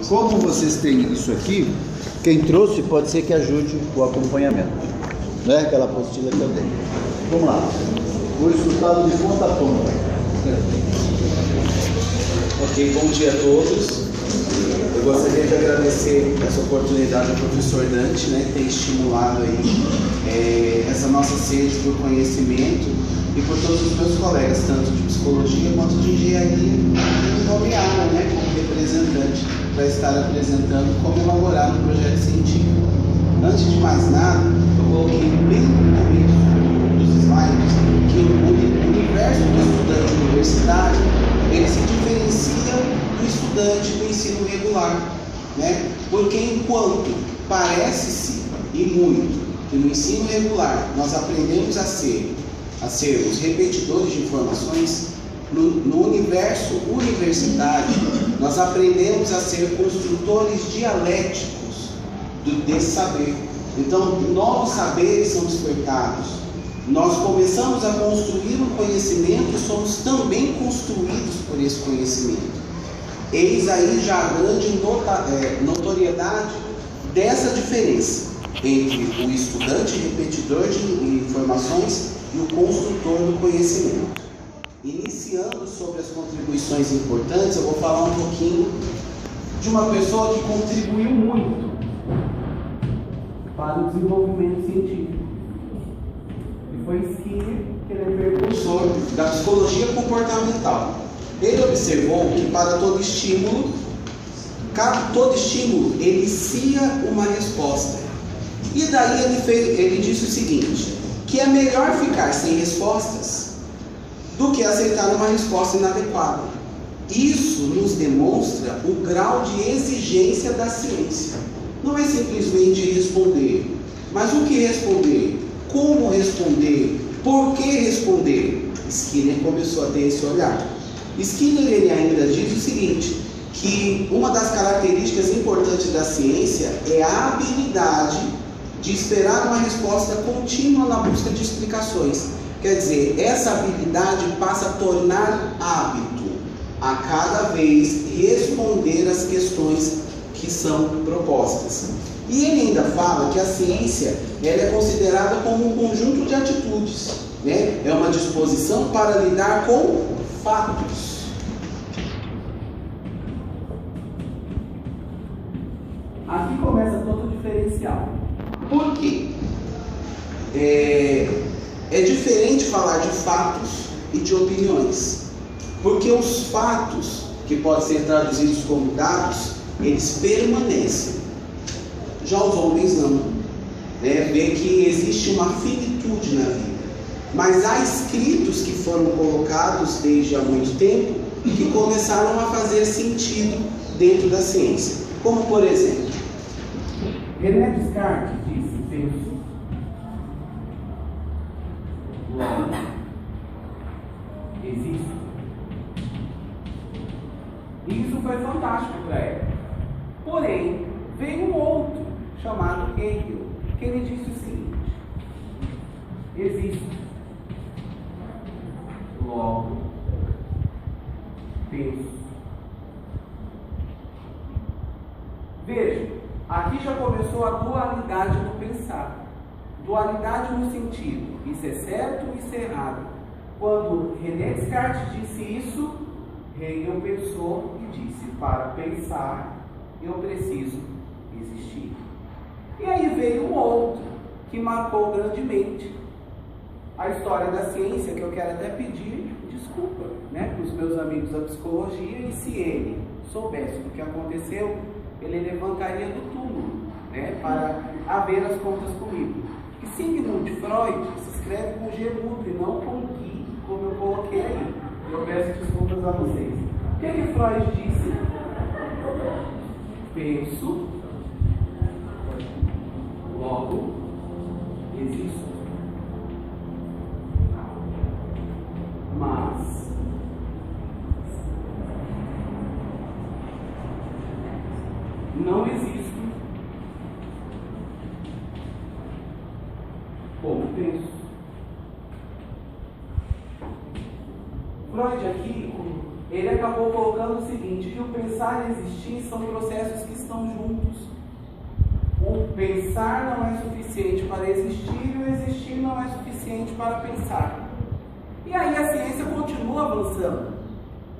Como vocês têm isso aqui, quem trouxe pode ser que ajude o acompanhamento. Não é aquela apostila que eu dei. Vamos lá. O resultado de ponta a ponta. Ok, bom dia a todos. Eu gostaria de agradecer essa oportunidade ao professor Dante, ter estimulado aí essa nossa sede por conhecimento e por todos os meus colegas, tanto de psicologia quanto de engenharia, me nomearam como representante para estar apresentando como elaborar um projeto científico. Antes de mais nada, eu coloquei bem no começo dos slides que o universo do estudante universitário ele se diferencia do estudante do ensino regular, porque enquanto parece-se e muito que no ensino regular nós aprendemos a ser os repetidores de informações, no universo universitário nós aprendemos a ser construtores dialéticos desse saber. Então, novos saberes são despertados. Nós começamos a construir um conhecimento e somos também construídos por esse conhecimento. Eis aí já a grande notoriedade dessa diferença entre o estudante repetidor de informações e o construtor do conhecimento. Iniciando sobre as contribuições importantes, eu vou falar um pouquinho de uma pessoa que contribuiu muito para o desenvolvimento científico. E foi Skinner, que ele é precursor da psicologia comportamental. Ele observou que para todo estímulo inicia uma resposta. E daí ele disse o seguinte, que é melhor ficar sem respostas do que aceitar uma resposta inadequada. Isso nos demonstra o grau de exigência da ciência. Não é simplesmente responder, mas o que responder? Como responder? Por que responder? Skinner começou a ter esse olhar. Skinner ele ainda diz o seguinte, que uma das características importantes da ciência é a habilidade de esperar uma resposta contínua na busca de explicações. Quer dizer, essa habilidade passa a tornar hábito a cada vez responder às questões que são propostas. E ele ainda fala que a ciência ela é considerada como um conjunto de atitudes, é uma disposição para lidar com fatos. Aqui começa todo o diferencial. Por quê? É diferente falar de fatos e de opiniões, porque os fatos, que podem ser traduzidos como dados, eles permanecem. Já os homens não. Vê que existe uma finitude na vida. Mas há escritos que foram colocados desde há muito tempo que começaram a fazer sentido dentro da ciência. Como por exemplo, René Descartes disse, penso, logo, existo. E isso foi fantástico para ele. Porém, veio um outro, chamado Hegel, que ele disse o seguinte, existo, logo, penso. Veja, aqui já começou a dualidade do pensar. Dualidade no sentido, isso é certo, isso é errado. Quando René Descartes disse isso, Hegel pensou e disse, para pensar, eu preciso existir. E aí veio um outro, que marcou grandemente a história da ciência, que eu quero até pedir desculpa, para os meus amigos da psicologia, e se ele soubesse do que aconteceu, ele levantaria do túmulo, para haver as contas comigo. E Sigmund Freud se escreve com G mudo e não com Gui, como eu coloquei aí. Eu peço desculpas a vocês. O que Freud disse? Penso, logo, existo. Mas não existo como penso. Freud aqui, ele acabou colocando falando o seguinte, que o pensar e existir são processos que estão juntos. O pensar não é suficiente para existir e o existir não é suficiente para pensar. E aí a ciência continua avançando.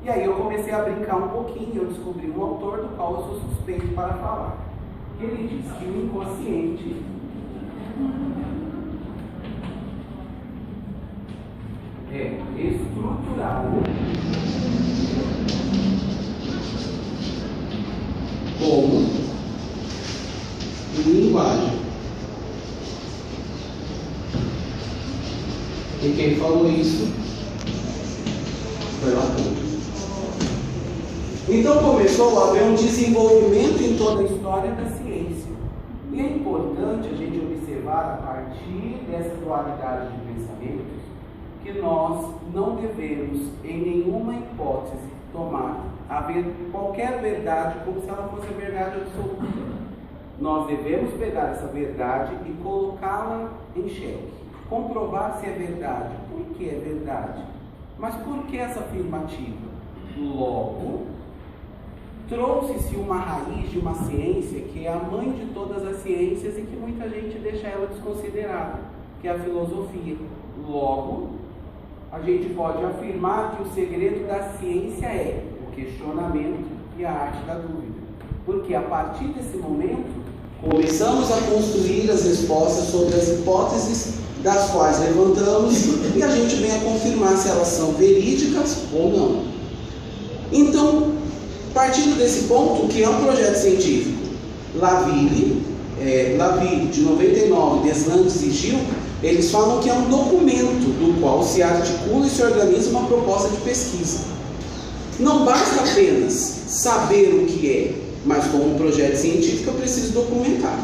E aí eu comecei a brincar um pouquinho, eu descobri um autor do qual eu sou suspeito para falar. Ele diz que o inconsciente é estruturado como linguagem. E quem falou isso foi Platão. Então começou a haver um desenvolvimento em toda a história da ciência. E é importante a gente observar, a partir dessa dualidade de pensamentos, que nós não devemos, em nenhuma hipótese, tomar qualquer verdade como se ela fosse a verdade absoluta. Nós devemos pegar essa verdade e colocá-la em xeque. Comprovar se é verdade. Por que é verdade? Mas por que essa afirmativa? Logo, trouxe-se uma raiz de uma ciência que é a mãe de todas as ciências e que muita gente deixa ela desconsiderada, que é a filosofia. Logo, a gente pode afirmar que o segredo da ciência é o questionamento e a arte da dúvida. Porque a partir desse momento, começamos a construir as respostas sobre as hipóteses das quais levantamos e a gente vem a confirmar se elas são verídicas ou não. Então, partindo desse ponto, o que é um projeto científico? Laville, de 99, Deslandes e Gil, eles falam que é um documento do qual se articula e se organiza uma proposta de pesquisa. Não basta apenas saber o que é, mas como um projeto científico eu preciso documentar.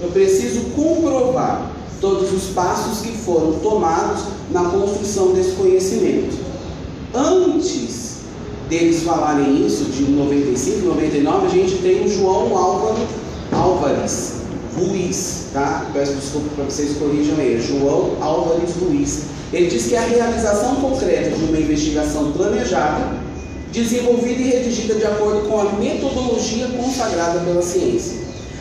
Eu preciso comprovar todos os passos que foram tomados na construção desse conhecimento. Antes deles falarem isso, de 95, 99, a gente tem o João Álvares Ruiz, tá? Peço desculpa para vocês corrijam ele. João Álvares Ruiz. Ele diz que a realização concreta de uma investigação planejada, desenvolvida e redigida de acordo com a metodologia consagrada pela ciência.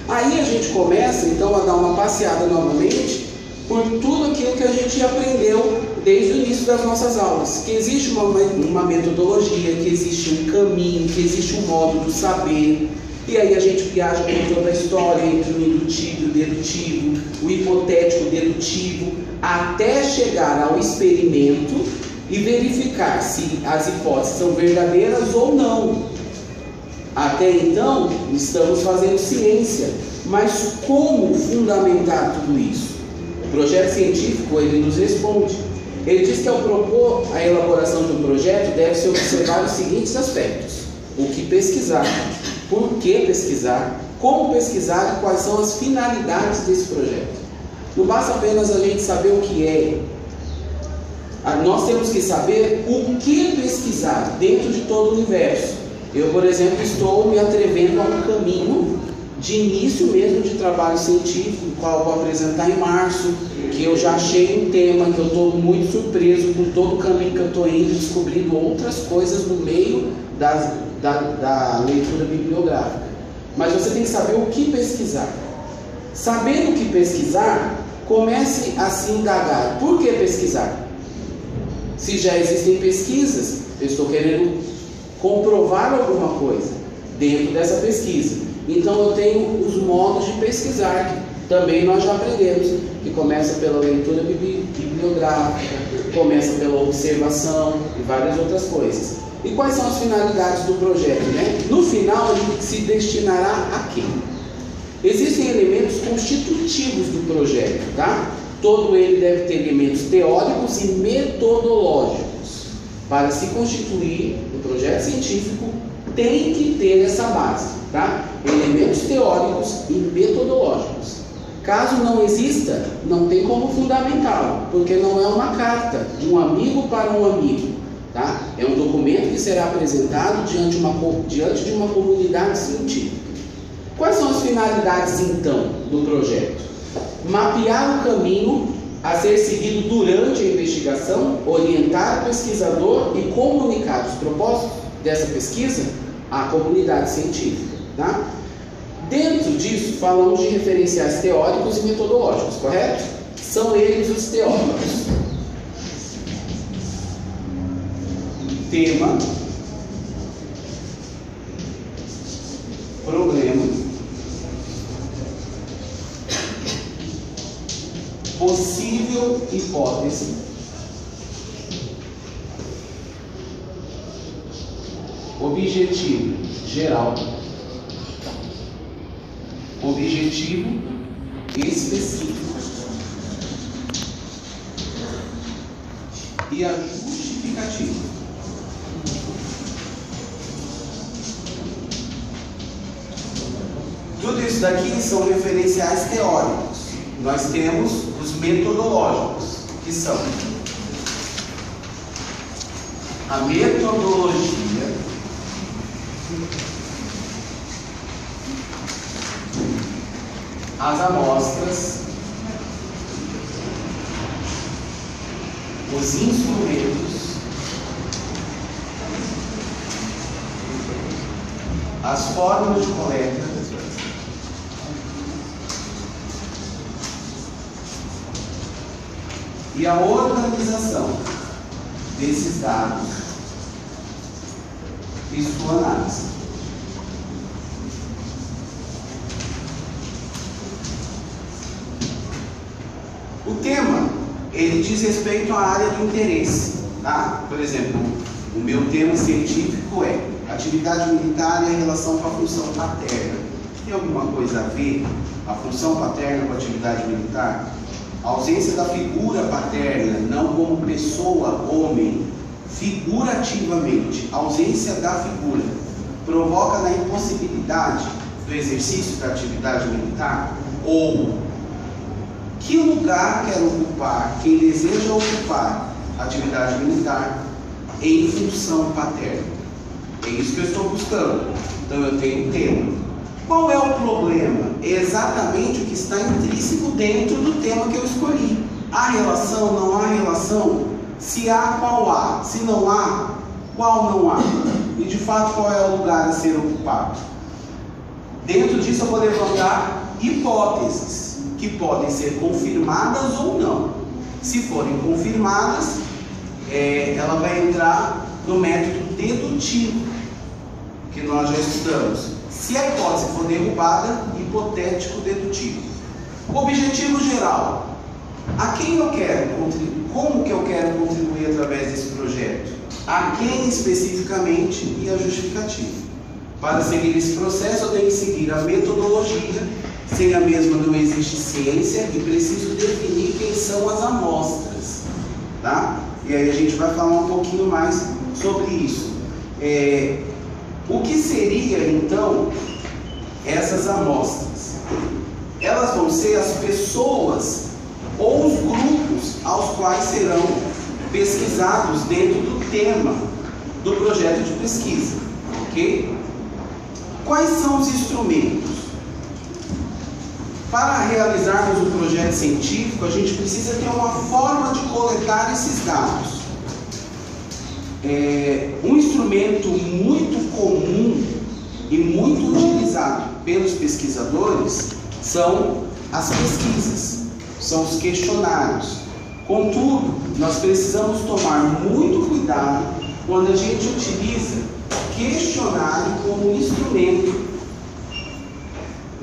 Aí a gente começa então a dar uma passeada novamente por tudo aquilo que a gente aprendeu desde o início das nossas aulas, que existe uma metodologia, que existe um caminho, que existe um modo do saber, e aí a gente viaja por toda a história entre o indutivo e o dedutivo, o hipotético e o dedutivo, até chegar ao experimento e verificar se as hipóteses são verdadeiras ou não. Até então, estamos fazendo ciência, mas como fundamentar tudo isso? O projeto científico, ele nos responde. Ele diz que ao propor a elaboração de um projeto, deve-se observar os seguintes aspectos: o que pesquisar, por que pesquisar, como pesquisar e quais são as finalidades desse projeto. Não basta apenas a gente saber o que é. Nós temos que saber o que pesquisar dentro de todo o universo. Eu, por exemplo, estou me atrevendo a um caminho de início mesmo de trabalho científico, o qual eu vou apresentar em março, que eu já achei um tema, que eu estou muito surpreso com todo o caminho que eu estou indo, descobrindo outras coisas no meio da leitura bibliográfica. Mas você tem que saber o que pesquisar. Sabendo o que pesquisar, comece a se indagar. Por que pesquisar? Se já existem pesquisas, eu estou querendo comprovar alguma coisa dentro dessa pesquisa. Então eu tenho os modos de pesquisar, que também nós já aprendemos, que começa pela leitura bibliográfica, começa pela observação e várias outras coisas. E quais são as finalidades do projeto, né? No final, a gente se destinará a quê? Existem elementos constitutivos do projeto, tá? Todo ele deve ter elementos teóricos e metodológicos. Para se constituir o projeto científico, tem que ter essa base, tá? Elementos teóricos e metodológicos. Caso não exista, não tem como fundamentá-lo, porque não é uma carta de um amigo para um amigo, tá? É um documento que será apresentado diante de uma comunidade científica. Quais são as finalidades, então, do projeto? Mapear o caminho a ser seguido durante a investigação, orientar o pesquisador e comunicar os propósitos dessa pesquisa? A comunidade científica, tá? Dentro disso, falamos de referenciais teóricos e metodológicos, correto? São eles os teóricos. Tema, problema, possível hipótese, objetivo geral, objetivo específico e a justificativa. Tudo isso daqui são referenciais teóricos. Nós temos os metodológicos, que são a metodologia, as amostras, os instrumentos, as formas de coleta, e a organização desses dados e sua análise. O tema, ele diz respeito à área do interesse, tá? Por exemplo, o meu tema científico é atividade militar e a relação com a função paterna. Tem alguma coisa a ver a função paterna com a atividade militar? A ausência da figura paterna, não como pessoa, homem, figurativamente, a ausência da figura, provoca na impossibilidade do exercício da atividade militar? Ou que lugar quer ocupar quem deseja ocupar a atividade militar em função paterna? É isso que eu estou buscando. Então eu tenho um tema. Qual é o problema? É exatamente o que está intrínseco dentro do tema que eu escolhi. Há relação? Não há relação? Se há, qual há? Se não há, qual não há? E de fato, qual é o lugar a ser ocupado? Dentro disso eu vou levantar hipóteses que podem ser confirmadas ou não. Se forem confirmadas, ela vai entrar no método dedutivo, que nós já estudamos. Se a hipótese for derrubada, hipotético dedutivo. Objetivo geral. A quem eu quero contribuir? Como que eu quero contribuir através desse projeto? A quem especificamente e a justificativa. Para seguir esse processo, eu tenho que seguir a metodologia. Sem a mesma não existe ciência e preciso definir quem são as amostras, tá? E aí a gente vai falar um pouquinho mais sobre isso. O que seria então essas amostras? Elas vão ser as pessoas ou os grupos aos quais serão pesquisados dentro do tema do projeto de pesquisa, ok? Quais são os instrumentos? Para realizarmos um projeto científico, a gente precisa ter uma forma de coletar esses dados. Um instrumento muito comum e muito utilizado pelos pesquisadores são as pesquisas, são os questionários. Contudo, nós precisamos tomar muito cuidado quando a gente utiliza questionário como instrumento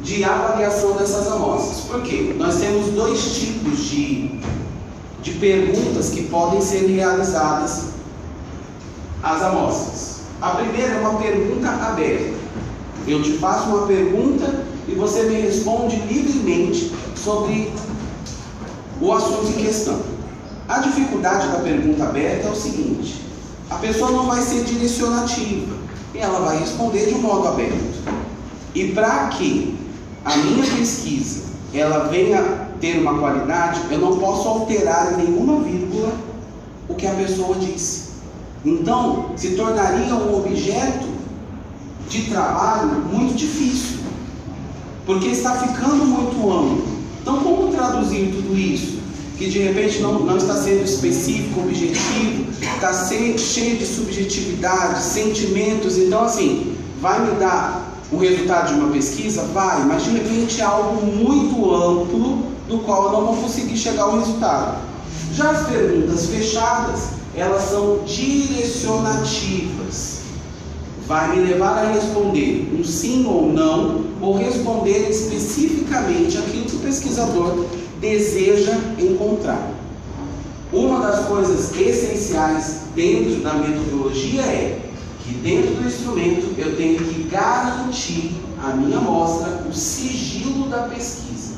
de avaliação dessas amostras. Por quê? Nós temos dois tipos de perguntas que podem ser realizadas às amostras. A primeira é uma pergunta aberta. Eu te faço uma pergunta e você me responde livremente sobre o assunto em questão. A dificuldade da pergunta aberta é o seguinte: a pessoa não vai ser direcionativa e ela vai responder de um modo aberto. E para que a minha pesquisa ela venha ter uma qualidade, eu não posso alterar em nenhuma vírgula o que a pessoa disse. Então, se tornaria um objeto de trabalho muito difícil, porque está ficando muito amplo. Então, como traduzir tudo isso? que de repente não está sendo específico, objetivo, está cheio de subjetividade, sentimentos. Então, assim, vai me dar o resultado de uma pesquisa? Vai, mas de repente é algo muito amplo do qual eu não vou conseguir chegar ao resultado. Já as perguntas fechadas, elas são direcionativas. Vai me levar a responder um sim ou não, ou responder especificamente aquilo que o pesquisador deseja encontrar. Uma das coisas essenciais dentro da metodologia é que dentro do instrumento eu tenho que garantir à minha amostra o sigilo da pesquisa.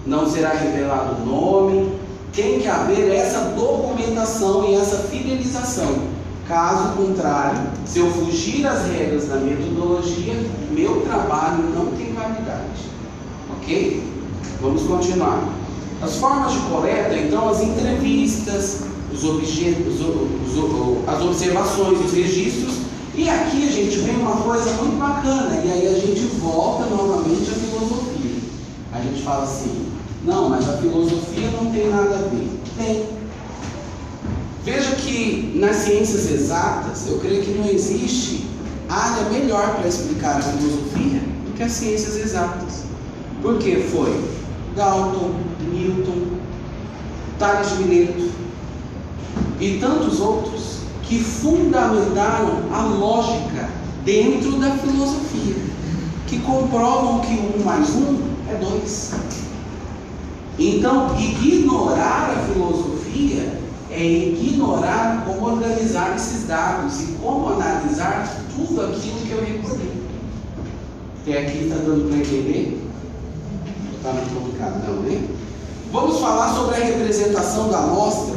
Não será revelado o nome, tem que haver essa documentação e essa fidelização. Caso contrário, se eu fugir às regras da metodologia, meu trabalho não tem validade. Ok? Vamos continuar. As formas de coleta, então, as entrevistas, os objetos, as observações, os registros. E aqui a gente vê uma coisa muito bacana, e aí a gente volta novamente à filosofia. A gente fala assim, não, mas a filosofia não tem nada a ver. Tem. Veja que nas ciências exatas, eu creio que não existe área melhor para explicar a filosofia do que as ciências exatas. Porque foi Galton, Newton, Tales de Mileto e tantos outros que fundamentaram a lógica dentro da filosofia, que comprovam que 1 mais 1 é 2. Então, ignorar a filosofia é ignorar como organizar esses dados e como analisar tudo aquilo que eu recolhi. Até aqui está dando para entender? Está muito complicado, não, né? Vamos falar sobre a representação da amostra.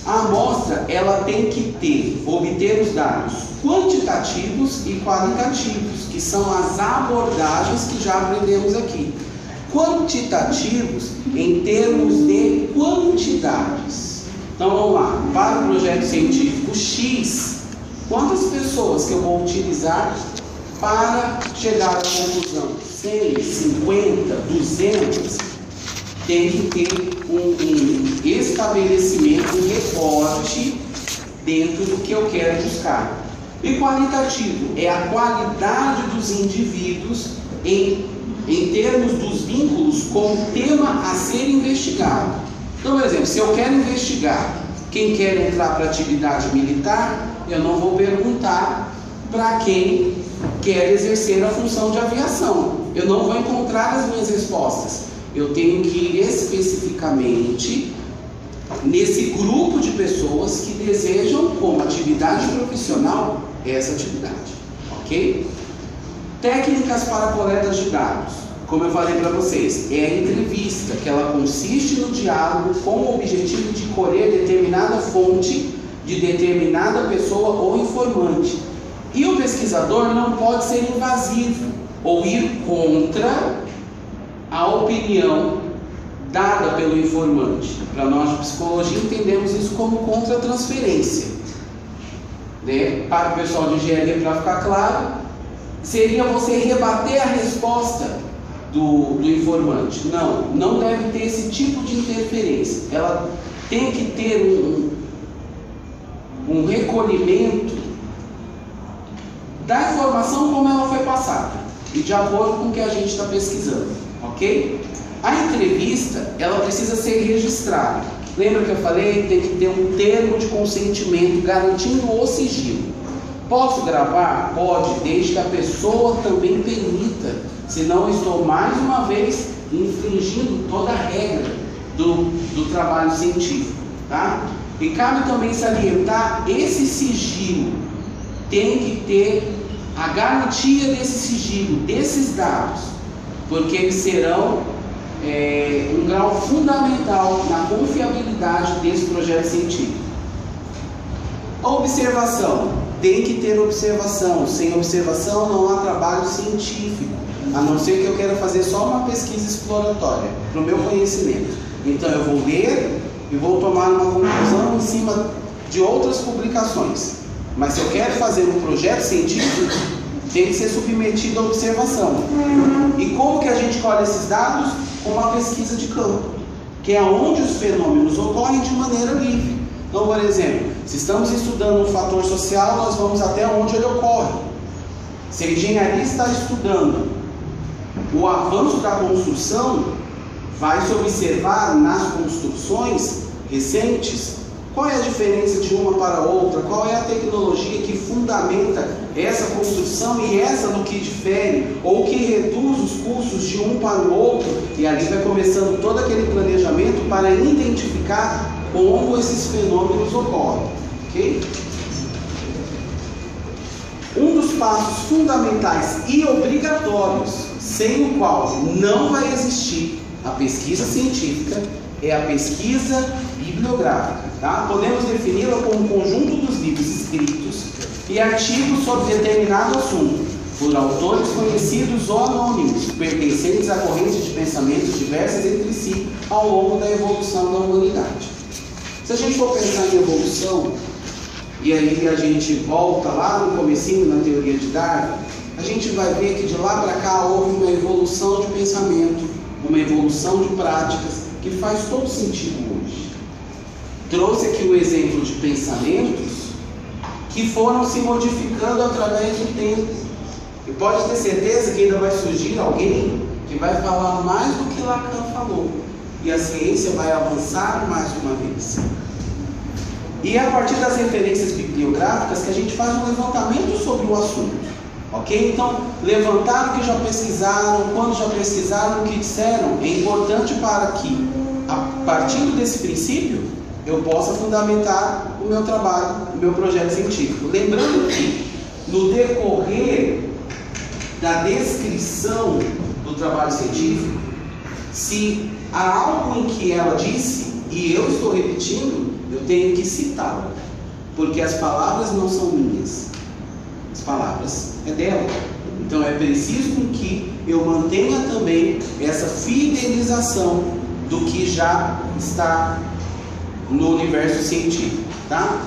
A amostra, ela tem que obter os dados quantitativos e qualitativos, que são as abordagens que já aprendemos aqui. Quantitativos em termos de quantidades. Então vamos lá, para o projeto científico X, quantas pessoas que eu vou utilizar para chegar à conclusão? 100, 50, 200? Tem que ter um estabelecimento, um recorte dentro do que eu quero buscar. E qualitativo é a qualidade dos indivíduos em termos dos vínculos com o tema a ser investigado. Então, por exemplo, se eu quero investigar quem quer entrar para a atividade militar, eu não vou perguntar para quem quer exercer a função de aviação. Eu não vou encontrar as minhas respostas. Eu tenho que ir especificamente nesse grupo de pessoas que desejam, como atividade profissional, essa atividade. Ok? Técnicas para coleta de dados. Como eu falei para vocês, é a entrevista, que ela consiste no diálogo com o objetivo de colher determinada fonte de determinada pessoa ou informante. E o pesquisador não pode ser invasivo ou ir contra a opinião dada pelo informante. Para nós de psicologia entendemos isso como contra-transferência. Né? Para o pessoal de engenharia, para ficar claro, seria você rebater a resposta do informante. Não deve ter esse tipo de interferência. Ela tem que ter um recolhimento da informação como ela foi passada e de acordo com o que a gente está pesquisando, ok? A entrevista, ela precisa ser registrada. Lembra que eu falei? Tem que ter um termo de consentimento garantindo o sigilo. Posso gravar? Pode, desde que a pessoa também permita. Senão eu estou mais uma vez infringindo toda a regra do trabalho científico, tá? E cabe também salientar esse sigilo. Tem que ter a garantia desse sigilo, desses dados, porque eles serão um grau fundamental na confiabilidade desse projeto científico. A observação. Tem que ter observação. Sem observação não há trabalho científico. A não ser que eu queira fazer só uma pesquisa exploratória, para o meu conhecimento. Então eu vou ler e vou tomar uma conclusão em cima de outras publicações. Mas se eu quero fazer um projeto científico, tem que ser submetido à observação. E como que a gente colhe esses dados? Com uma pesquisa de campo. que é onde os fenômenos ocorrem de maneira livre. Então, por exemplo, se estamos estudando um fator social, nós vamos até onde ele ocorre. Se a engenharia está estudando o avanço da construção, vai se observar nas construções recentes qual é a diferença de uma para outra, qual é a tecnologia que fundamenta essa construção e essa no que difere, ou que reduz os custos de um para o outro, e ali vai começando todo aquele planejamento para identificar como esses fenômenos ocorrem, ok? Um dos passos fundamentais e obrigatórios, sem o qual não vai existir a pesquisa científica, é a pesquisa bibliográfica. Tá? Podemos defini-la como um conjunto dos livros escritos e artigos sobre determinado assunto, por autores conhecidos ou anônimos, pertencentes a correntes de pensamentos diversas entre si ao longo da evolução da humanidade. Se a gente for pensar em evolução, e aí a gente volta lá no comecinho na teoria de Darwin, a gente vai ver que de lá para cá houve uma evolução de pensamento, uma evolução de práticas, que faz todo sentido hoje. Trouxe aqui o exemplo de pensamentos que foram se modificando através do tempo. E pode ter certeza que ainda vai surgir alguém que vai falar mais do que Lacan falou. E a ciência vai avançar mais uma vez. E é a partir das referências bibliográficas que a gente faz um levantamento sobre o assunto. Ok? Então, levantar o que já pesquisaram, quando já pesquisaram, o que disseram, é importante para que, a partir desse princípio, eu possa fundamentar o meu trabalho, o meu projeto científico. Lembrando que, no decorrer da descrição do trabalho científico, se há algo em que ela disse, e eu estou repetindo, eu tenho que citá-la, porque as palavras não são minhas, as palavras é dela. Então é preciso que eu mantenha também essa fidelização do que já está no universo científico, tá?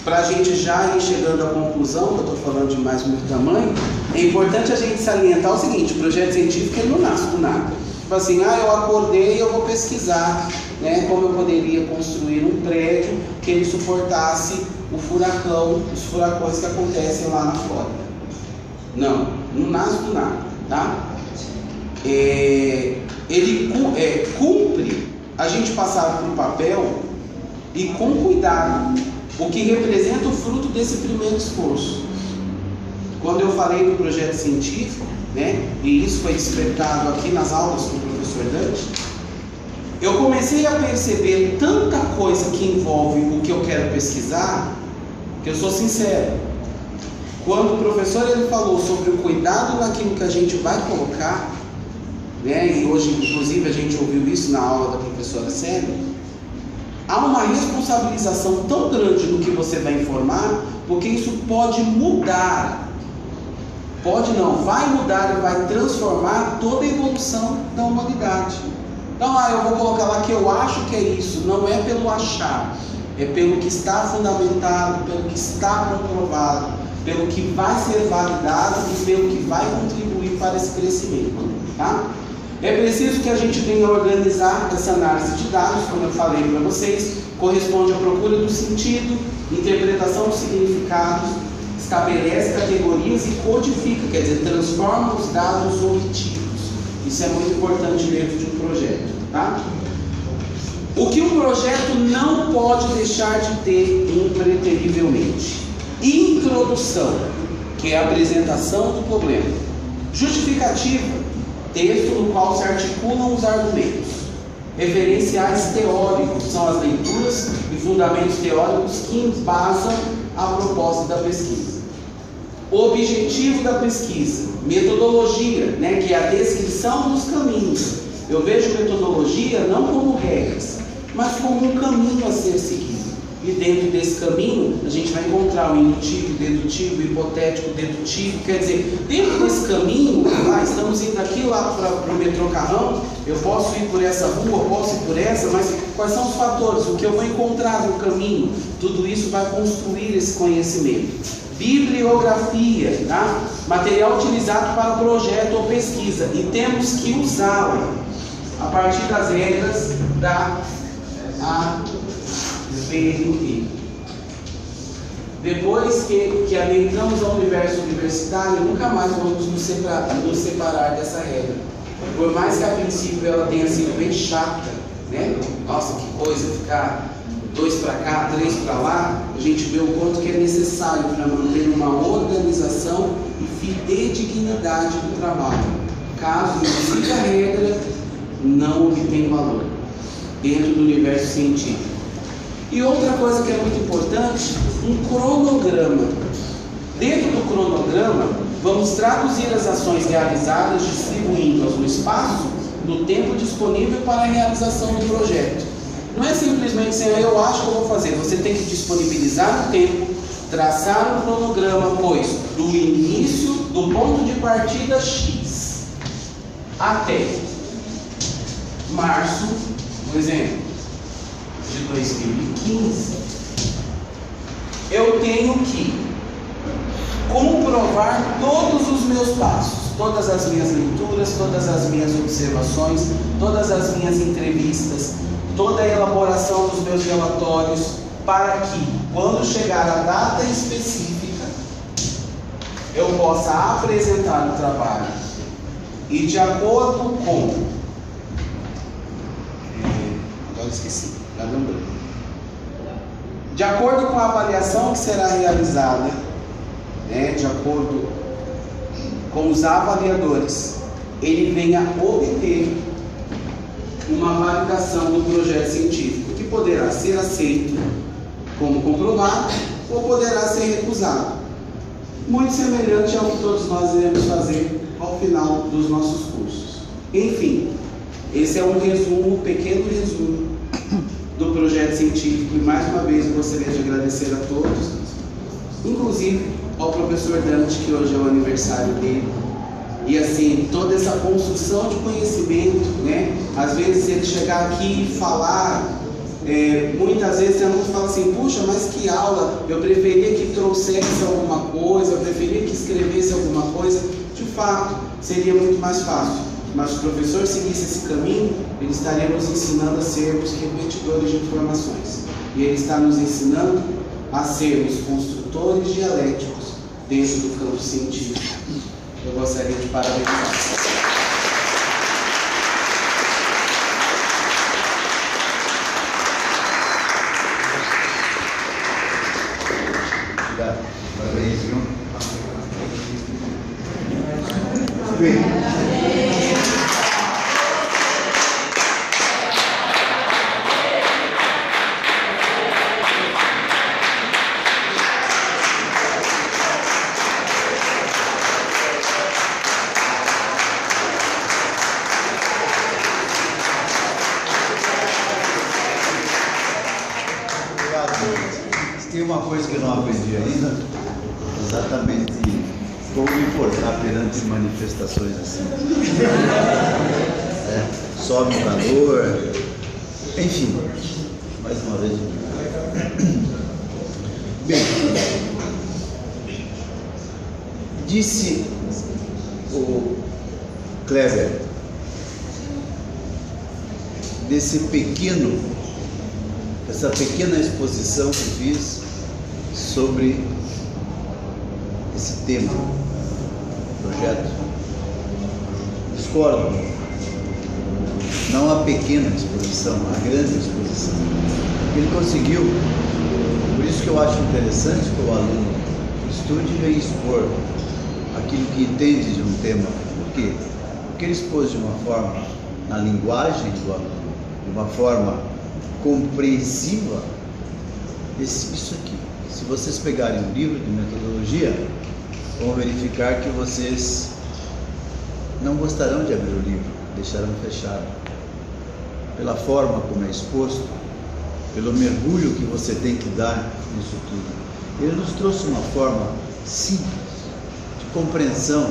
Para a gente já ir chegando à conclusão, que eu estou falando de mais muito tamanho, é importante a gente salientar o seguinte: o projeto científico ele não nasce do nada. Tipo assim, eu acordei e eu vou pesquisar, né, como eu poderia construir um prédio que ele suportasse o furacão, os furacões que acontecem lá na Flórida. Não, não nasce do nada, tá? Ele cumpre a gente passar por papel e com cuidado o que representa o fruto desse primeiro esforço. Quando eu falei do projeto científico, né, e isso foi despertado aqui nas aulas com o professor Dante, eu comecei a perceber tanta coisa que envolve o que eu quero pesquisar, que eu sou sincero. Quando o professor ele falou sobre o cuidado naquilo que a gente vai colocar, né, e hoje inclusive a gente ouviu isso na aula da professora Célia, há uma responsabilização tão grande no que você vai informar, porque isso pode mudar. Pode não, vai mudar e vai transformar toda a evolução da humanidade. Então, eu vou colocar lá que eu acho que é isso. Não é pelo achar, é pelo que está fundamentado, pelo que está comprovado, pelo que vai ser validado e pelo que vai contribuir para esse crescimento, tá? É preciso que a gente venha organizar essa análise de dados, como eu falei para vocês, corresponde à procura do sentido, interpretação dos significados, estabelece categorias e codifica, quer dizer, transforma os dados obtidos. Isso é muito importante dentro de um projeto, tá? O que um projeto não pode deixar de ter impreterivelmente: introdução, que é a apresentação do problema; justificativa, texto no qual se articulam os argumentos; referenciais teóricos, são as leituras e fundamentos teóricos que embasam a proposta da pesquisa; objetivo da pesquisa; metodologia, né, que é a descrição dos caminhos. Eu vejo metodologia não como regras, mas como um caminho a ser seguido. E dentro desse caminho, a gente vai encontrar o indutivo, dedutivo, hipotético, dedutivo. Quer dizer, dentro desse caminho, estamos indo aqui lá para o metrô Carrão, eu posso ir por essa rua, posso ir por essa, mas quais são os fatores? O que eu vou encontrar no caminho? Tudo isso vai construir esse conhecimento. Bibliografia, tá? Material utilizado para projeto ou pesquisa, e temos que usá-la a partir das regras da ABNT. Depois que adentramos ao universo universitário, nunca mais vamos nos separar dessa regra. Por mais que a princípio ela tenha sido bem chata, né? Nossa, que coisa, ficar 2 para cá, 3 para lá, a gente vê o quanto que é necessário para manter uma organização e fidedignidade do trabalho. Caso não siga a regra, não obtém valor dentro do universo científico. E outra coisa que é muito importante, um cronograma. Dentro do cronograma, vamos traduzir as ações realizadas, distribuindo-as no espaço, no tempo disponível para a realização do projeto. Não é simplesmente assim, eu acho que eu vou fazer. Você tem que disponibilizar no tempo, traçar um cronograma, pois do início, do ponto de partida X, até março, por exemplo, de 2015, eu tenho que comprovar todos os meus passos, todas as minhas leituras, todas as minhas observações, todas as minhas entrevistas, toda a elaboração dos meus relatórios, para que, quando chegar a data específica, eu possa apresentar o trabalho e, de acordo com... agora esqueci, já deu um branco. De acordo com a avaliação que será realizada, de acordo com os avaliadores, ele venha obter uma validação do projeto científico, que poderá ser aceito como comprovado ou poderá ser recusado. Muito semelhante ao que todos nós iremos fazer ao final dos nossos cursos. Enfim, esse é um resumo, um pequeno resumo do projeto científico, e mais uma vez eu gostaria de agradecer a todos, inclusive ao professor Dante, que hoje é o aniversário dele. E assim, toda essa construção de conhecimento, né? Às vezes ele chegar aqui e falar, muitas vezes a gente fala assim, puxa, mas que aula, eu preferia que trouxesse alguma coisa, eu preferia que escrevesse alguma coisa. De fato, seria muito mais fácil. Mas se o professor seguisse esse caminho, ele estaria nos ensinando a sermos repetidores de informações. E ele está nos ensinando a sermos construtores dialéticos dentro do campo científico. Eu gostaria de parabenizar. Obrigado. Parabéns, viu? Bem. Tem uma coisa que eu não aprendi ainda, exatamente como me portar perante manifestações assim. Sobe o calor, enfim, mais uma vez. Bem, disse o Kleber, essa pequena exposição que fiz sobre esse tema, projeto. Discordo. Não a pequena exposição, a grande exposição. Ele conseguiu, por isso que eu acho interessante que o aluno estude e venha expor aquilo que entende de um tema. Por quê? Porque ele expôs de uma forma, na linguagem do aluno, de uma forma compreensiva, isso aqui. Se vocês pegarem um livro de metodologia, vão verificar que vocês não gostarão de abrir o livro, deixarão fechado. Pela forma como é exposto, pelo mergulho que você tem que dar nisso tudo. Ele nos trouxe uma forma simples, de compreensão,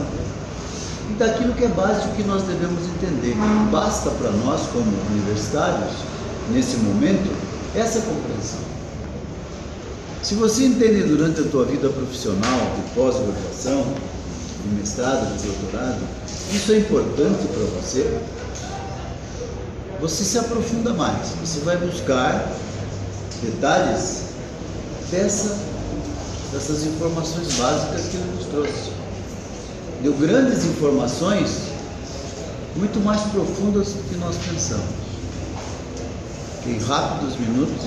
e daquilo que é básico que nós devemos entender. Basta para nós, como universitários, nesse momento, essa compreensão. Se você entende durante a tua vida profissional, de pós-graduação, de mestrado, de doutorado, isso é importante para você, você se aprofunda mais, você vai buscar detalhes dessas informações básicas que ele nos trouxe. Deu grandes informações muito mais profundas do que nós pensamos. Em rápidos minutos,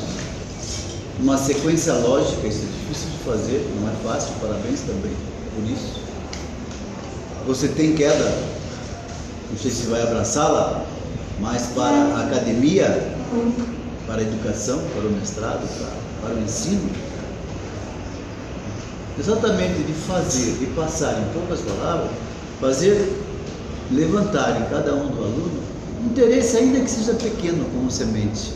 uma sequência lógica, isso é difícil de fazer, não é fácil, parabéns também por isso. Você tem queda, não sei se vai abraçá-la, mas para a academia, para a educação, para o mestrado, para o ensino, exatamente de fazer, de passar em poucas palavras, fazer levantar em cada um do aluno um interesse, ainda que seja pequeno como semente,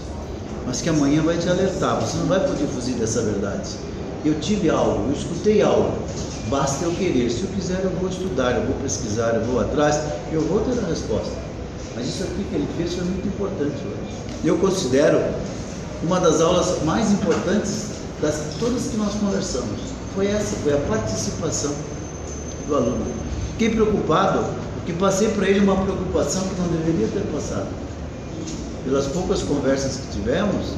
mas que amanhã vai te alertar. Você não vai poder fugir dessa verdade. Eu tive algo, eu escutei algo, basta eu querer. Se eu quiser, eu vou estudar, eu vou pesquisar, eu vou atrás, eu vou ter a resposta. Mas isso aqui que ele fez foi muito importante hoje. Eu considero uma das aulas mais importantes das todas que nós conversamos. Foi essa, foi a participação do aluno. Fiquei preocupado, porque passei para ele uma preocupação que não deveria ter passado. Pelas poucas conversas que tivemos,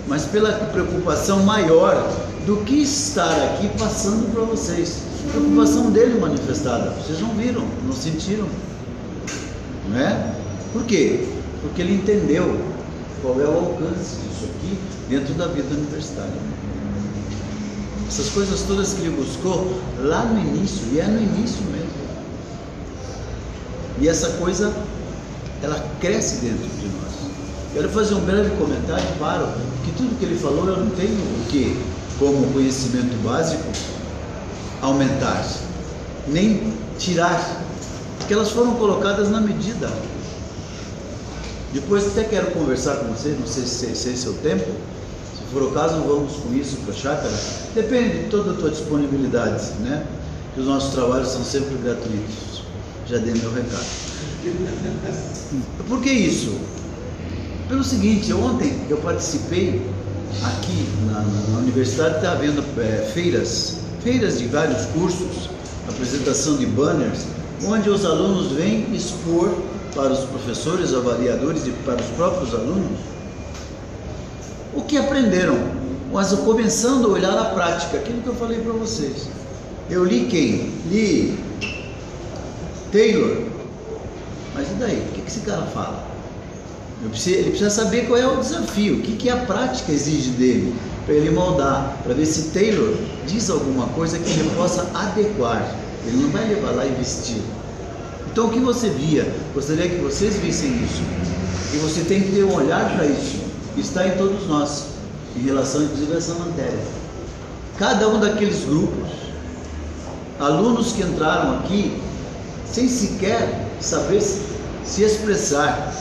mas pela preocupação maior do que estar aqui passando para vocês. A preocupação dele manifestada, vocês não viram, não sentiram, não é? Por quê? Porque ele entendeu qual é o alcance disso aqui dentro da vida universitária. Essas coisas todas que ele buscou lá no início, e é no início mesmo. E essa coisa, ela cresce dentro de nós. Quero fazer um breve comentário para que tudo que ele falou eu não tenho o que, como conhecimento básico, aumentar, nem tirar, porque elas foram colocadas na medida. Depois até quero conversar com vocês, não sei se esse é o tempo, se for o caso vamos com isso para a chácara, depende de toda a tua disponibilidade, né? Que os nossos trabalhos são sempre gratuitos, já dei meu recado. Por que isso? Pelo seguinte, ontem eu participei aqui na universidade, está havendo feiras de vários cursos, apresentação de banners, onde os alunos vêm expor para os professores, avaliadores e para os próprios alunos o que aprenderam, mas começando a olhar a prática, aquilo que eu falei para vocês. Eu li quem? Li Taylor, mas e daí? O que esse cara fala? Ele precisa saber qual é o desafio, o que a prática exige dele, para ele moldar, para ver se Taylor diz alguma coisa que ele possa adequar. Ele não vai levar lá e vestir. Então o que você via, gostaria que vocês vissem isso, e você tem que ter um olhar para isso, está em todos nós, em relação inclusive a essa matéria. Cada um daqueles grupos, alunos que entraram aqui, sem sequer saber se expressar,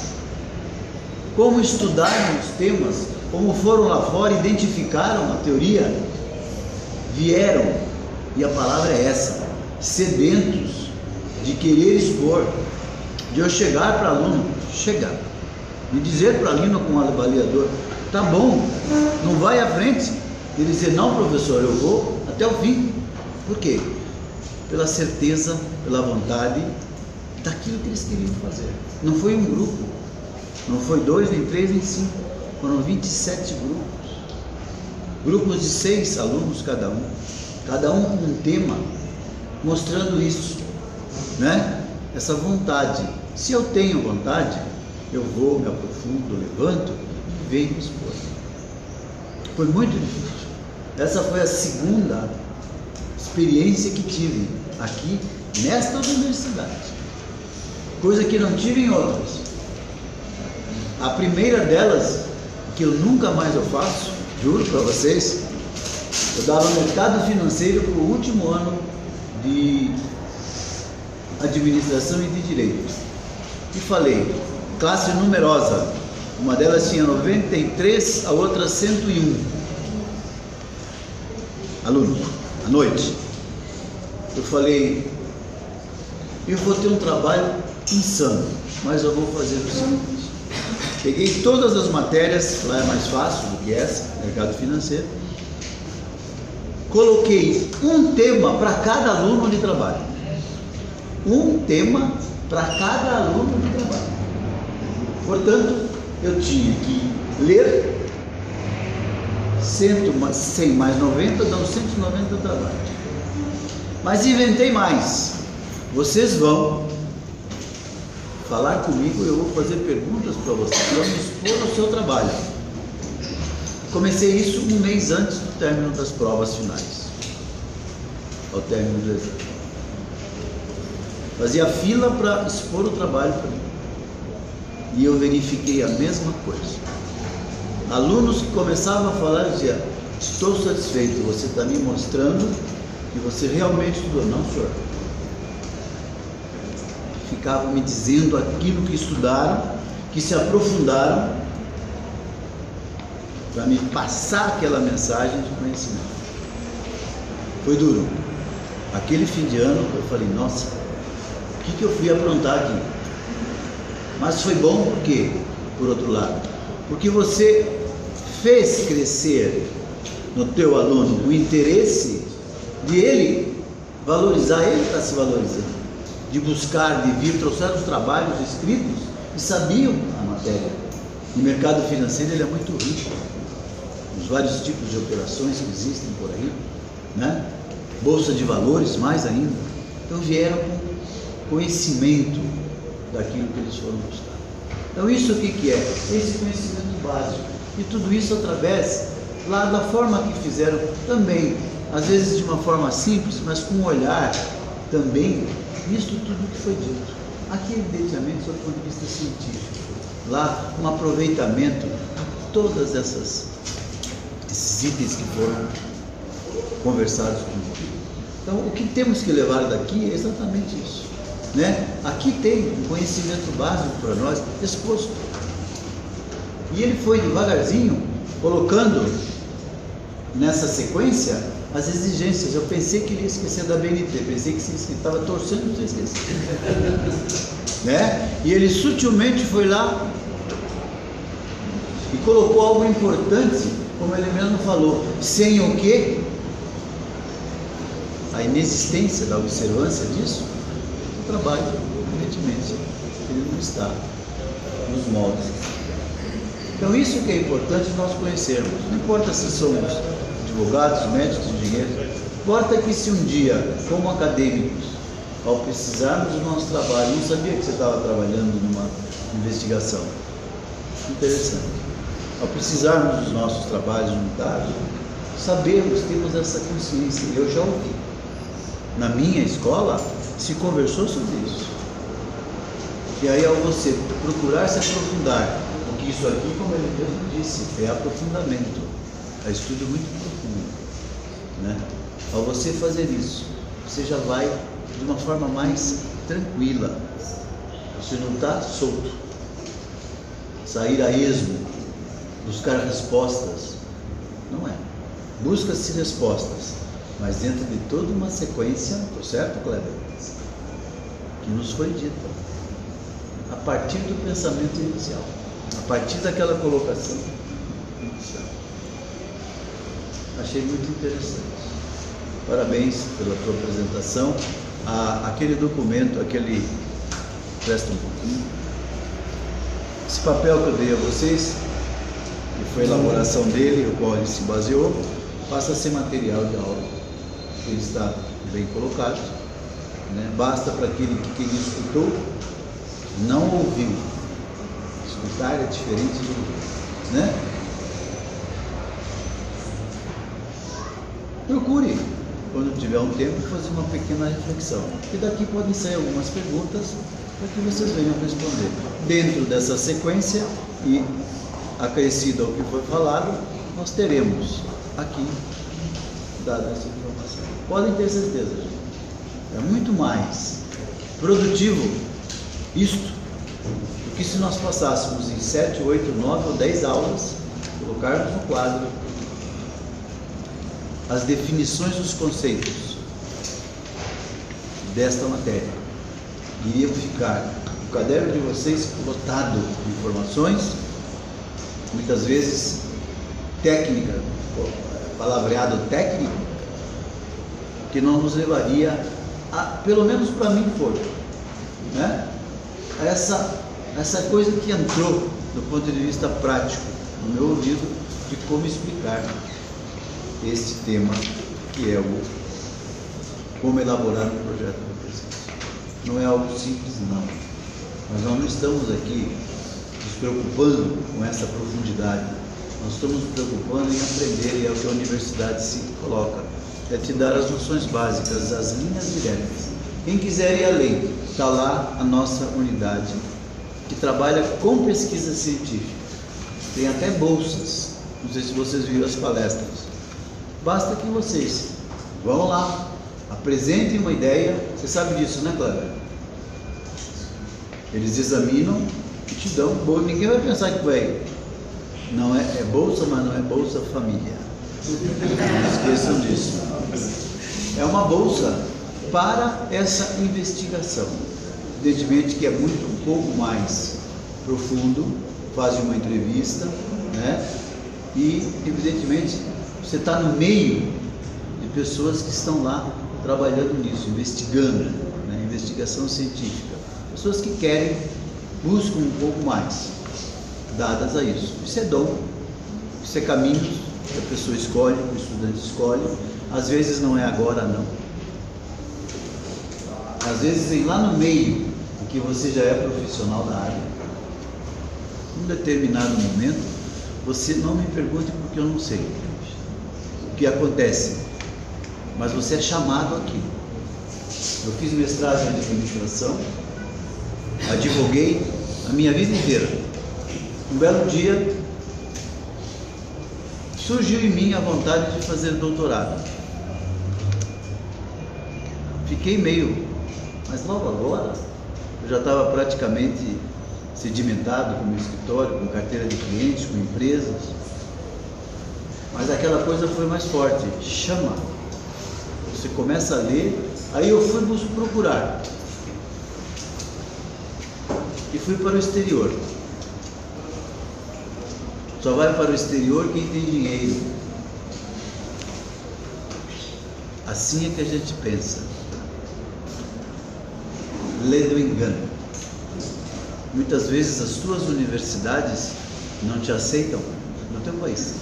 como estudaram os temas, como foram lá fora, identificaram a teoria, vieram, e a palavra é essa, sedentos de querer expor, de eu chegar para aluno, e dizer para aluno com o avaliador, tá bom, não vai à frente, ele dizer, não professor, eu vou até o fim. Por quê? Pela certeza, pela vontade daquilo que eles queriam fazer. Não foi um grupo, não foi 2, nem 3, nem 5, foram 27 grupos de 6 alunos cada um com um tema, mostrando isso, né? Essa vontade. Se eu tenho vontade, eu vou, me aprofundo, levanto e venho expor. Foi muito difícil. Essa foi a segunda experiência que tive aqui nesta universidade, coisa que não tive em outras. A primeira delas, que eu nunca mais eu faço, juro para vocês, eu dava mercado financeiro para o último ano de administração e de direito, e falei, classe numerosa, uma delas tinha 93, a outra 101 alunos, à noite. Eu falei, eu vou ter um trabalho insano, mas eu vou fazer o seguinte, peguei todas as matérias, lá é mais fácil do que essa, mercado financeiro, coloquei um tema para cada aluno de trabalho, um tema para cada aluno de trabalho. Portanto, eu tinha que ler 100 mais 90, dão 190 trabalhos. Mas inventei mais. Vocês vão falar comigo, eu vou fazer perguntas para vocês, vamos expor o seu trabalho. Comecei isso um mês antes do término das provas finais, ao término do exame. Fazia fila para expor o trabalho para mim. E eu verifiquei a mesma coisa. Alunos que começavam a falar diziam: estou satisfeito, você está me mostrando que você realmente estudou. Não, senhor. Ficavam me dizendo aquilo que estudaram, que se aprofundaram, para me passar aquela mensagem de conhecimento. Foi duro. Aquele fim de ano eu falei: nossa, o que eu fui aprontar aqui? Mas foi bom porque, por outro lado, porque você fez crescer no teu aluno o interesse de ele valorizar, ele está se valorizando, de buscar, de vir, trouxeram os trabalhos escritos e sabiam a matéria. O mercado financeiro ele é muito rico, os vários tipos de operações que existem por aí, né? Bolsa de valores mais ainda. Então vieram com conhecimento daquilo que eles foram buscar. Então isso o que é? Esse conhecimento básico. E tudo isso através lá da forma que fizeram também, às vezes de uma forma simples, mas com um olhar também, visto tudo que foi dito. Aqui evidentemente, do ponto de vista científico, lá um aproveitamento de todas esses itens que foram conversados comigo. Então o que temos que levar daqui é exatamente isso, né? Aqui tem um conhecimento básico para nós exposto. E ele foi devagarzinho colocando nessa sequência as exigências. Eu pensei que ele ia esquecer da BNT, pensei que estava torcendo para esquecer. Né? E ele sutilmente foi lá e colocou algo importante, como ele mesmo falou, sem o quê? A inexistência da observância disso, o trabalho, evidentemente, ele não está nos moldes. Então isso que é importante nós conhecermos. Não importa se somos advogados, médicos, engenheiros, importa que se um dia, como acadêmicos, ao precisarmos do nosso trabalho, não sabia que você estava trabalhando numa investigação. Interessante. Ao precisarmos dos nossos trabalhos juntados, sabemos, temos essa consciência. Eu já ouvi. Na minha escola se conversou sobre isso. E aí ao você procurar se aprofundar, porque isso aqui, como ele mesmo disse, é aprofundamento, é estudo muito profundo, né? Ao você fazer isso, você já vai de uma forma mais tranquila, você não está solto, sair a esmo, buscar respostas, não é, busca-se respostas, mas dentro de toda uma sequência, certo, Kleber? Que nos foi dita, a partir do pensamento inicial, a partir daquela colocação inicial. Achei muito interessante. Parabéns pela tua apresentação. Aquele documento, presta um pouquinho. Esse papel que eu dei a vocês, que foi a elaboração dele, o qual ele se baseou, passa a ser material de aula. Ele está bem colocado, né? Basta para aquele que quem escutou não ouviu. Escutar é diferente de ouvir, né? Procure, quando tiver um tempo, fazer uma pequena reflexão. E daqui podem sair algumas perguntas para que vocês venham responder. Dentro dessa sequência e acrescido ao que foi falado, nós teremos aqui dada essa informação. Podem ter certeza, gente. É muito mais produtivo isto do que se nós passássemos em 7, 8, 9 ou 10 aulas, colocarmos no quadro as definições dos conceitos desta matéria. Iriam ficar o caderno de vocês lotado de informações, muitas vezes técnica, palavreado técnico, que não nos levaria a, pelo menos para mim foi, né? Essa coisa que entrou do ponto de vista prático, no meu ouvido, de como explicar este tema, que é o como elaborar um projeto de pesquisa. Não é algo simples, não. Mas nós não estamos aqui nos preocupando com essa profundidade. Nós estamos nos preocupando em aprender, e é o que a universidade se coloca, é te dar as noções básicas, as linhas diretas. Quem quiser ir além, está lá a nossa unidade, que trabalha com pesquisa científica. Tem até bolsas, não sei se vocês viram as palestras. Basta que vocês vão lá, apresentem uma ideia. Você sabe disso, né, Cláudia? Eles examinam e te dão bolsa. Ninguém vai pensar que vai. Não é bolsa, mas não é Bolsa Família. Não esqueçam disso. É uma bolsa para essa investigação. Evidentemente que é muito um pouco mais profundo, faz uma entrevista, né? E evidentemente você está no meio de pessoas que estão lá trabalhando nisso, investigando, né? Investigação científica. Pessoas que querem, buscam um pouco mais, dadas a isso. Isso é dom, isso é caminho que a pessoa escolhe, o estudante escolhe. Às vezes não é agora, não. Às vezes vem lá no meio, em que você já é profissional da área. Em um determinado momento, você não me pergunte porque eu não sei o que acontece, mas você é chamado aqui. Eu fiz mestrado em administração, advoguei a minha vida inteira. Um belo dia, surgiu em mim a vontade de fazer doutorado. Fiquei meio, mas logo agora, eu já estava praticamente sedimentado com o meu escritório, com carteira de clientes, com empresas, mas aquela coisa foi mais forte, chama. Você começa a ler, aí eu fui procurar, e fui para o exterior. Só vai para o exterior quem tem dinheiro. Assim é que a gente pensa. Lê do engano. Muitas vezes as tuas universidades não te aceitam no teu país.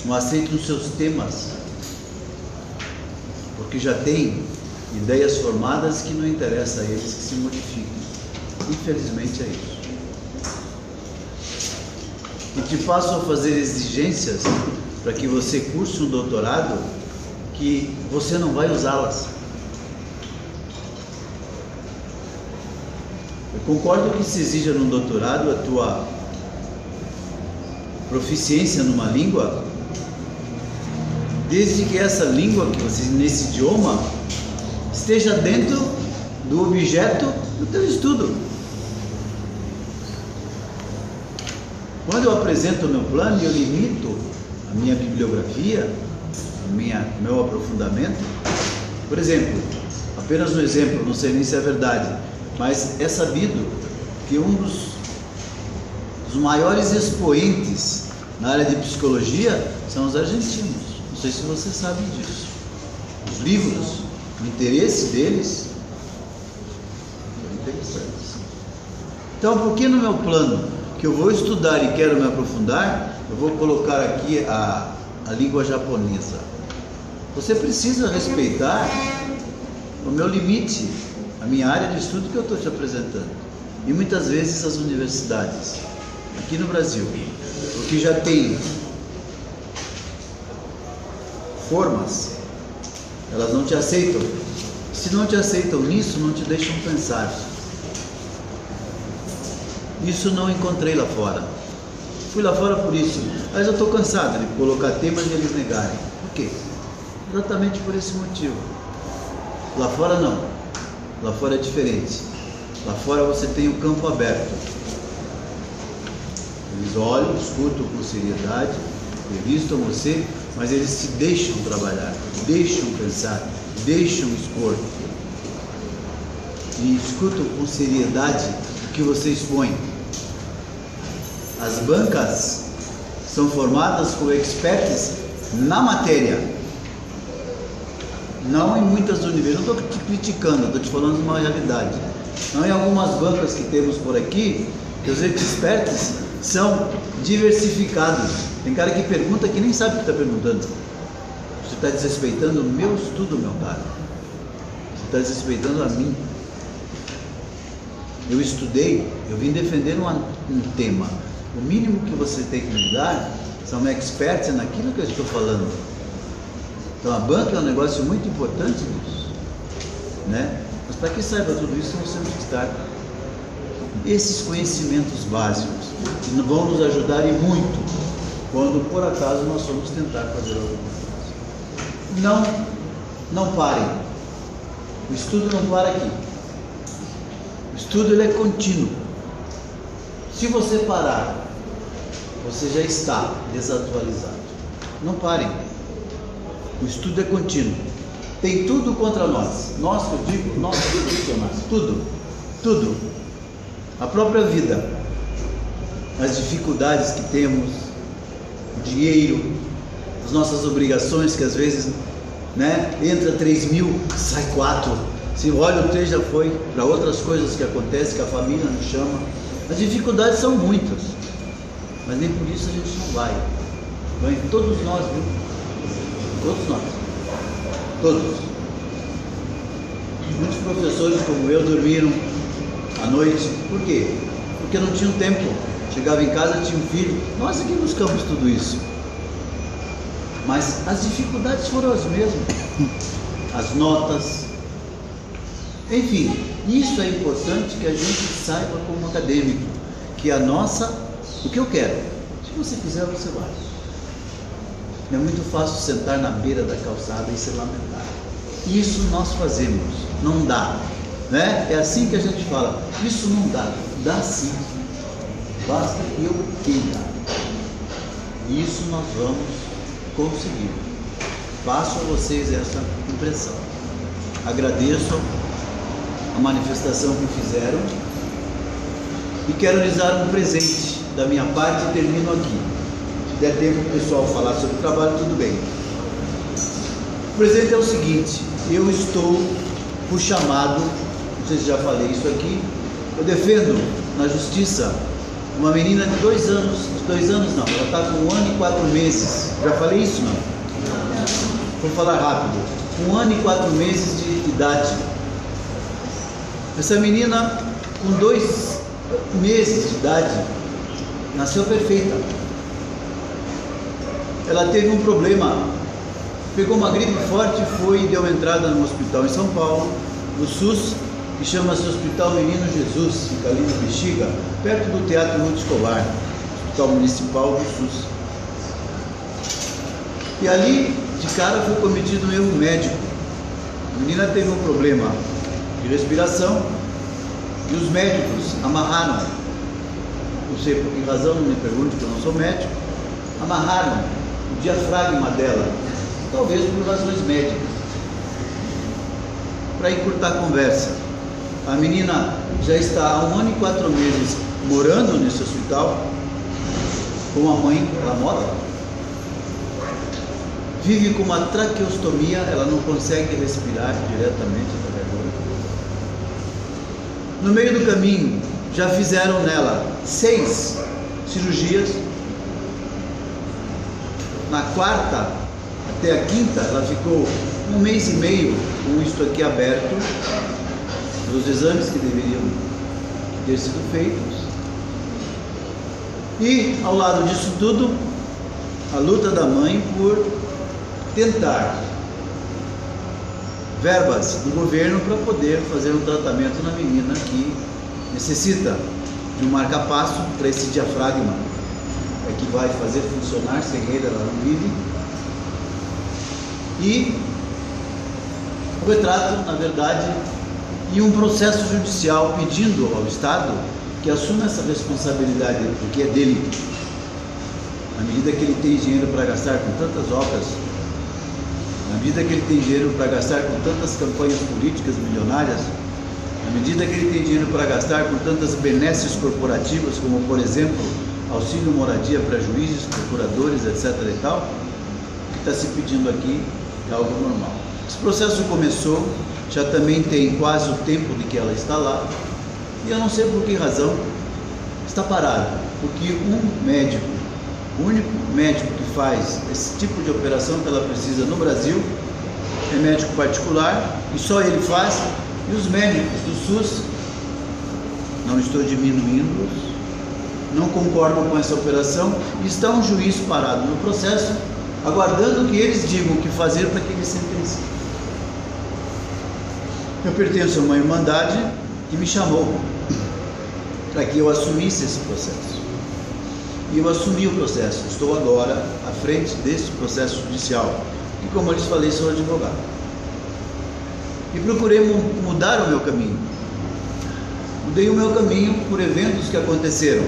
Não aceitam os seus temas, porque já tem ideias formadas que não interessa a eles que se modifiquem. Infelizmente é isso. E te passam a fazer exigências para que você curse um doutorado que você não vai usá-las. Eu concordo que se exija num doutorado a tua proficiência numa língua, desde que essa língua, que você, nesse idioma, esteja dentro do objeto do teu estudo. Quando eu apresento o meu plano e eu limito a minha bibliografia, meu aprofundamento, por exemplo, apenas um exemplo, não sei nem se é verdade, mas é sabido que um dos maiores expoentes na área de psicologia são os argentinos. Não sei se você sabe disso. Os livros, o interesse deles são interessantes. Então, por que no meu plano, que eu vou estudar e quero me aprofundar, eu vou colocar aqui a língua japonesa? Você precisa respeitar o meu limite, a minha área de estudo que eu estou te apresentando. E muitas vezes as universidades, aqui no Brasil, o que já tem formas, elas não te aceitam. Se não te aceitam nisso, não te deixam pensar. Isso não encontrei lá fora. Fui lá fora por isso. Mas eu estou cansado de colocar temas e eles negarem. Por quê? Exatamente por esse motivo. Lá fora não. Lá fora é diferente. Lá fora você tem o campo aberto. Eles olham, escutam com seriedade, revistam você, mas eles se deixam trabalhar, deixam pensar, deixam expor. E escutam com seriedade o que você expõe. As bancas são formadas por experts na matéria. Não em muitas universidades, não estou te criticando, estou te falando de uma realidade. Não em algumas bancas que temos por aqui, que os experts são diversificados. Tem cara que pergunta que nem sabe o que está perguntando. Você está desrespeitando o meu estudo, meu caro. Você está desrespeitando a mim. Eu estudei, eu vim defender um tema. O mínimo que você tem que me dar são experts naquilo que eu estou falando. Então a banca é um negócio muito importante nisso, né? Mas para que saiba tudo isso, nós temos que estar. Esses conhecimentos básicos que vão nos ajudar e muito quando por acaso nós vamos tentar fazer alguma coisa. Não parem. O estudo não para aqui. O estudo ele é contínuo. Se você parar, você já está desatualizado. Não parem. O estudo é contínuo. Tem tudo contra nós. Nós, eu digo, nós profissionais, tudo. A própria vida, as dificuldades que temos, o dinheiro, as nossas obrigações que às vezes, né, entra 3.000, sai 4. Se olha o 3 já foi para outras coisas que acontecem, que a família nos chama. As dificuldades são muitas, mas nem por isso a gente não vai. Vai todos nós, viu? Todos nós. Todos. Muitos professores como eu dormiram à noite. Por quê? Porque não tinham tempo. Chegava em casa, tinha um filho. Nós aqui buscamos tudo isso. Mas as dificuldades foram as mesmas. As notas. Enfim, isso é importante que a gente saiba como acadêmico. Que a nossa, o que eu quero. Se você quiser, você vai. É muito fácil sentar na beira da calçada e se lamentar. Isso nós fazemos. Não dá. Né? É assim que a gente fala. Isso não dá. Dá sim. Basta que eu queira. Isso nós vamos conseguir. Passo a vocês essa impressão. Agradeço a manifestação que fizeram e quero lhes dar um presente da minha parte e termino aqui. Se der tempo o pessoal falar sobre o trabalho, tudo bem. O presente é o seguinte: eu estou por chamado, não sei se já falei isso aqui, eu defendo na justiça uma menina de 2 anos, não, ela está com 1 ano e 4 meses. Já falei isso, não? Vou falar rápido. 1 ano e 4 meses de idade. Essa menina, com 2 meses de idade, nasceu perfeita. Ela teve um problema, pegou uma gripe forte, foi e deu entrada no hospital em São Paulo, no SUS, que chama-se Hospital Menino Jesus, fica ali no Bexiga, perto do Teatro Ruth Escobar, Hospital Municipal do SUS. E ali, de cara, foi cometido um erro médico. A menina teve um problema de respiração e os médicos amarraram, não sei por que razão, não me pergunte, que eu não sou médico, amarraram o diafragma dela, talvez por razões médicas, para encurtar a conversa. A menina já está há 1 ano e 4 meses morando nesse hospital com a mãe, ela mora lá. Vive com uma traqueostomia, ela não consegue respirar diretamente da garganta. No meio do caminho, já fizeram nela 6 cirurgias. Na 4ª até a 5ª, ela ficou 1 mês e meio com isto aqui aberto, dos exames que deveriam ter sido feitos. E, ao lado disso tudo, a luta da mãe por tentar verbas do governo para poder fazer um tratamento na menina que necessita de um marca-passo para esse diafragma, que vai fazer funcionar, sem ele ela não vive. E o retrato, na verdade, e um processo judicial pedindo ao Estado que assuma essa responsabilidade, porque é dele, na medida que ele tem dinheiro para gastar com tantas obras, na medida que ele tem dinheiro para gastar com tantas campanhas políticas milionárias, na medida que ele tem dinheiro para gastar com tantas benesses corporativas, como por exemplo auxílio moradia para juízes, procuradores, etc. e tal, o que está se pedindo aqui é algo normal. Esse processo começou, já também tem quase o tempo de que ela está lá, e eu não sei por que razão está parado, porque o único médico que faz esse tipo de operação que ela precisa no Brasil é médico particular, e só ele faz, e os médicos do SUS, não estou diminuindo-os, não concordam com essa operação, e está um juiz parado no processo, aguardando que eles digam o que fazer para que ele sentencie. Eu pertenço a uma irmandade que me chamou para que eu assumisse esse processo. E eu assumi o processo. Estou agora à frente desse processo judicial. E como eu lhes falei, sou advogado. E procurei mudar o meu caminho. Mudei o meu caminho por eventos que aconteceram.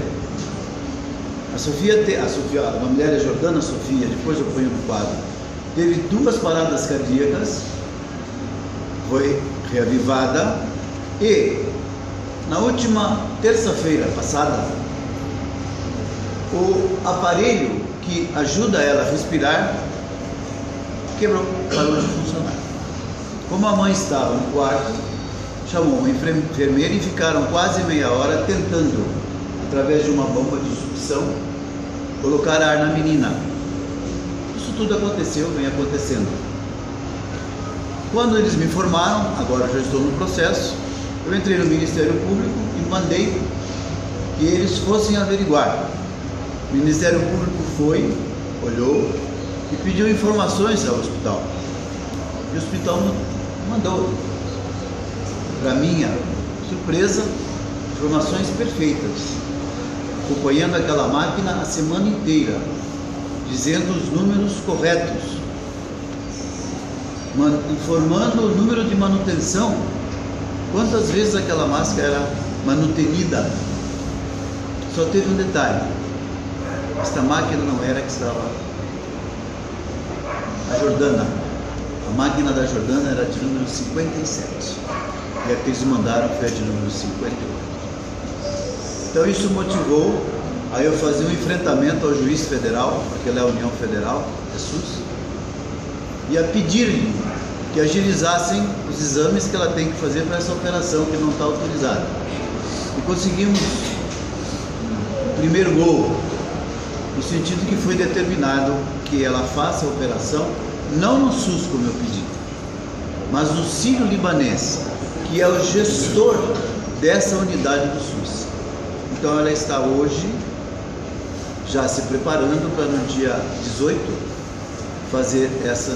A nome dela é Jordana Sofia, depois eu ponho no quadro. Teve 2 paradas cardíacas, foi reavivada, e na última terça-feira passada, o aparelho que ajuda ela a respirar quebrou, parou de funcionar. Como a mãe estava no quarto, chamou uma enfermeira e ficaram quase meia hora tentando, através de uma bomba de sucção, colocar ar na menina. Isso tudo aconteceu, vem acontecendo. Quando eles me informaram, agora eu já estou no processo, eu entrei no Ministério Público e mandei que eles fossem averiguar. O Ministério Público foi, olhou e pediu informações ao hospital. E o hospital mandou, para minha surpresa, informações perfeitas, acompanhando aquela máquina a semana inteira, dizendo os números corretos, informando o número de manutenção, quantas vezes aquela máscara era manutenida. Só teve um detalhe: esta máquina não era a que estava a Jordana. A máquina da Jordana era de número 57 e a que eles mandaram foi a de número 58. Então isso motivou a eu fazer um enfrentamento ao juiz federal, porque ela é a União Federal, é SUS, e a pedir-lhe que agilizassem os exames que ela tem que fazer para essa operação que não está autorizada. E conseguimos o primeiro gol, no sentido que foi determinado que ela faça a operação, não no SUS como eu pedi, mas no Sírio-Libanês, que é o gestor dessa unidade do SUS. Então ela está hoje já se preparando para no dia 18 fazer essa